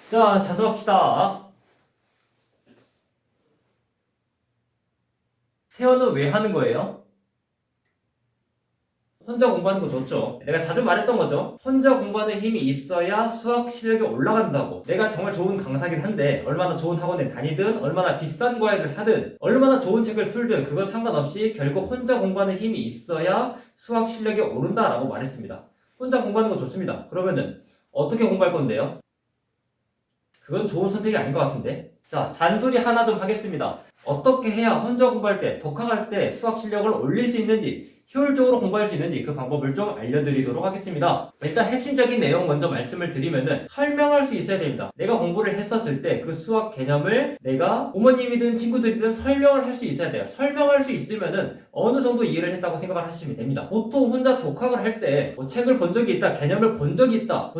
자, 자습합시다. 태연은 왜 하는 거예요? 혼자 공부하는 거 좋죠. 내가 자주 말했던 거죠. 혼자 공부하는 힘이 있어야 수학 실력이 올라간다고. 내가 정말 좋은 강사긴 한데 얼마나 좋은 학원에 다니든 얼마나 비싼 과외를 하든 얼마나 좋은 책을 풀든 그건 상관없이 결국 혼자 공부하는 힘이 있어야 수학 실력이 오른다라고 말했습니다. 혼자 공부하는 거 좋습니다. 그러면은 어떻게 공부할 건데요? 그건 좋은 선택이 아닌 것 같은데. 자, 잔소리 하나 좀 하겠습니다. 어떻게 해야 혼자 공부할 때, 독학할 때 수학 실력을 올릴 수 있는지, 효율적으로 공부할 수 있는지 그 방법을 좀 알려드리도록 하겠습니다. 일단 핵심적인 내용 먼저 말씀을 드리면은 설명할 수 있어야 됩니다. 내가 공부를 했었을 때 그 수학 개념을 내가 부모님이든 친구들이든 설명을 할 수 있어야 돼요. 설명할 수 있으면은 어느 정도 이해를 했다고 생각을 하시면 됩니다. 보통 혼자 독학을 할 때 뭐 책을 본 적이 있다, 개념을 본 적이 있다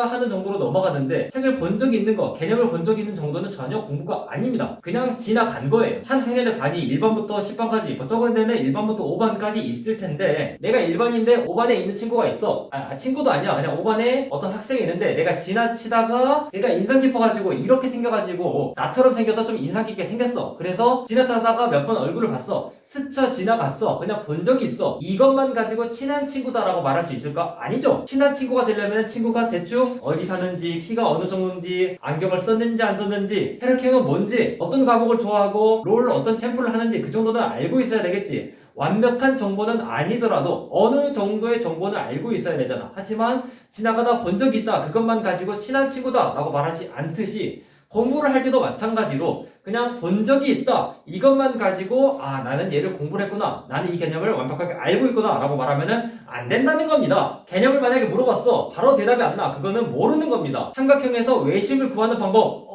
하는 정도로 넘어가는데 책을 본 적이 있는 거, 개념을 본 적이 있는 정도는 전혀 공부가 아닙니다. 그냥 지나간 거예요. 한 학년의 반이 1반부터 10반까지, 뭐 적은 데는 1반부터 5반까지 있을 텐데 내가 1반인데 5반에 있는 친구가 있어. 친구도 아니야. 그냥 5반에 어떤 학생이 있는데 내가 지나치다가 걔가 인상 깊어가지고 이렇게 생겨가지고 나처럼 생겨서 좀 인상 깊게 생겼어. 그래서 지나치다가 몇 번 얼굴을 봤어. 스쳐 지나갔어. 그냥 본 적이 있어. 이것만 가지고 친한 친구다라고 말할 수 있을까? 아니죠. 친한 친구가 되려면 친구가 대충 어디 사는지, 키가 어느 정도인지, 안경을 썼는지 안 썼는지, 혈액형은 뭔지, 어떤 과목을 좋아하고 롤 어떤 챔프를 하는지 그 정도는 알고 있어야 되겠지. 완벽한 정보는 아니더라도 어느 정도의 정보는 알고 있어야 되잖아. 하지만 지나가다 본 적이 있다. 그것만 가지고 친한 친구다 라고 말하지 않듯이 공부를 할 때도 마찬가지로 그냥 본 적이 있다. 이것만 가지고 나는 얘를 공부를 했구나. 나는 이 개념을 완벽하게 알고 있구나 라고 말하면은 안 된다는 겁니다. 개념을 만약에 물어봤어. 바로 대답이 안 나. 그거는 모르는 겁니다. 삼각형에서 외심을 구하는 방법.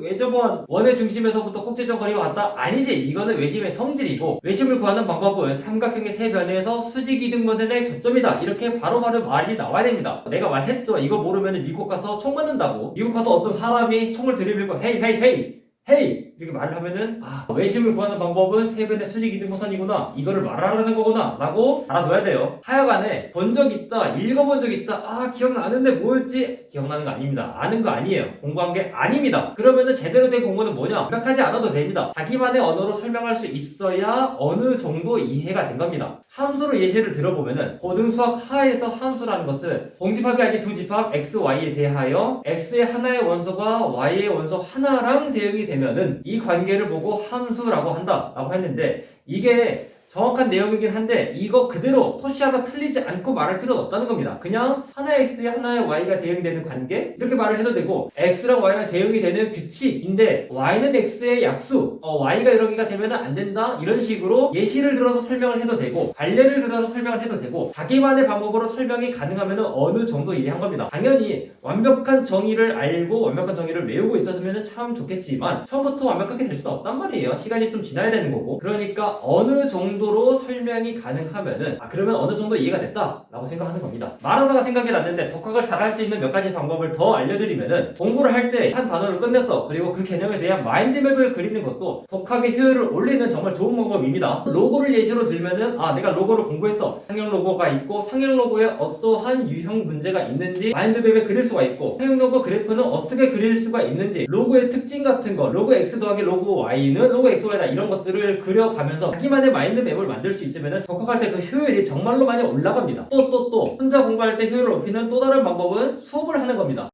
왜 저번 원의 중심에서부터 꼭지점거리가 같다? 아니지. 이거는 외심의 성질이고 외심을 구하는 방법은 삼각형의 세 변에서 수직 이등변의 교점이다. 이렇게 바로바로 말이 나와야 됩니다. 내가 말했죠. 이거 모르면 미국 가서 총 맞는다고. 미국 가서 어떤 사람이 총을 들이밀고 헤이 헤이 헤이 헤이 이렇게 말을 하면은 외심을 구하는 방법은 세 변의 수직 이등분선이구나 이거를 말하라는 거구나 라고 알아둬야 돼요. 하여간에 본 적 있다, 읽어본 적 있다, 기억나는데 뭐였지? 기억나는 거 아닙니다. 아는 거 아니에요. 공부한 게 아닙니다. 그러면은 제대로 된 공부는 뭐냐? 완벽하지 않아도 됩니다. 자기만의 언어로 설명할 수 있어야 어느 정도 이해가 된 겁니다. 함수로 예시를 들어보면은 고등수학 하에서 함수라는 것은 공집합이 아닌 두 집합 x, y에 대하여 x의 하나의 원소가 y의 원소 하나랑 대응이 되면은 이 관계를 보고 함수라고 한다라고 했는데 이게 정확한 내용이긴 한데 이거 그대로 토시 하나 틀리지 않고 말할 필요는 없다는 겁니다. 그냥 하나의 x에 하나의 y가 대응되는 관계 이렇게 말을 해도 되고 x랑 y랑 대응이 되는 규칙인데 y는 x의 약수 y가 이런 개가 되면 안 된다 이런 식으로 예시를 들어서 설명을 해도 되고 관례를 들어서 설명을 해도 되고 자기만의 방법으로 설명이 가능하면 어느 정도 이해한 겁니다. 당연히 완벽한 정의를 알고 완벽한 정의를 외우고 있었으면 참 좋겠지만 처음부터 완벽하게 될 수는 없단 말이에요. 시간이 좀 지나야 되는 거고 그러니까 어느 정도로 설명이 가능하면은 그러면 어느 정도 이해가 됐다 라고 생각하는 겁니다. 말하다가 생각이 났는데 독학을 잘 할 수 있는 몇 가지 방법을 더 알려드리면은 공부를 할 때 한 단어를 끝냈어. 그리고 그 개념에 대한 마인드맵을 그리는 것도 독학의 효율을 올리는 정말 좋은 방법입니다. 로고를 예시로 들면은 내가 로고를 공부했어. 상형 로고가 있고 상형 로고에 어떠한 유형 문제가 있는지 마인드맵에 그릴 수가 있고 상형 로고 그래프는 어떻게 그릴 수가 있는지 로고의 특징 같은 거 로고 X 더하기 로고 Y는 로고 XY다 이런 것들을 그려가면서 자기만의 마인드맵을 만들 수 있으면 독학할 때 그 효율이 정말로 많이 올라갑니다. 또 혼자 공부할 때 효율을 높이는 또 다른 방법은 수업을 하는 겁니다.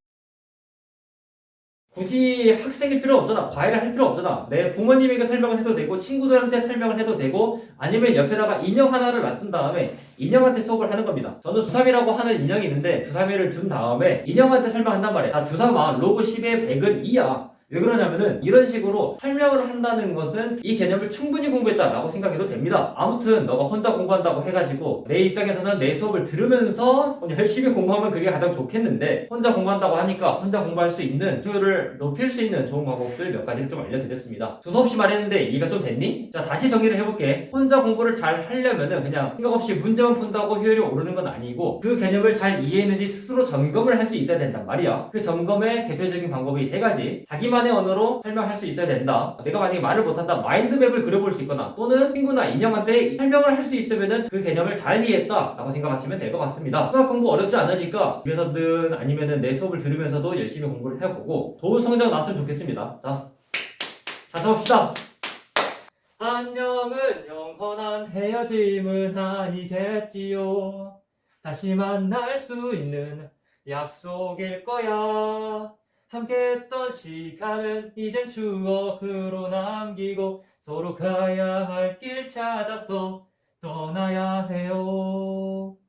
굳이 학생일 필요 없잖아. 과외를 할 필요 없잖아. 내 부모님에게 설명을 해도 되고 친구들한테 설명을 해도 되고 아니면 옆에다가 인형 하나를 놔둔 다음에 인형한테 수업을 하는 겁니다. 저는 두삼이라고 하는 인형이 있는데 두삼이를 둔 다음에 인형한테 설명한단 말이야. 두삼아 로그 10의 100은 2야. 왜 그러냐면은 이런 식으로 설명을 한다는 것은 이 개념을 충분히 공부했다라고 생각해도 됩니다. 아무튼 너가 혼자 공부한다고 해가지고 내 입장에서는 내 수업을 들으면서 열심히 공부하면 그게 가장 좋겠는데 혼자 공부한다고 하니까 혼자 공부할 수 있는 효율을 높일 수 있는 좋은 방법들 몇 가지를 좀 알려드렸습니다. 두서없이 말했는데 이해가 좀 됐니? 자 다시 정리를 해볼게. 혼자 공부를 잘 하려면은 그냥 생각 없이 문제만 푼다고 효율이 오르는 건 아니고 그 개념을 잘 이해했는지 스스로 점검을 할 수 있어야 된단 말이야. 그 점검의 대표적인 방법이 세 가지. 자기만 나만의 언어로 설명할 수 있어야 된다. 내가 만약에 말을 못한다, 마인드맵을 그려볼 수 있거나 또는 친구나 인형한테 설명을 할 수 있으면은 그 개념을 잘 이해했다 라고 생각하시면 될 것 같습니다. 수학 공부 어렵지 않으니까 집에서든 아니면은 내 수업을 들으면서도 열심히 공부를 해보고 좋은 성적 났으면 좋겠습니다. 자 해봅시다. 안녕은 영원한 헤어짐은 아니겠지요. 다시 만날 수 있는 약속일 거야. 함께했던 시간은 이젠 추억으로 남기고 서로 가야 할 길 찾아서 떠나야 해요.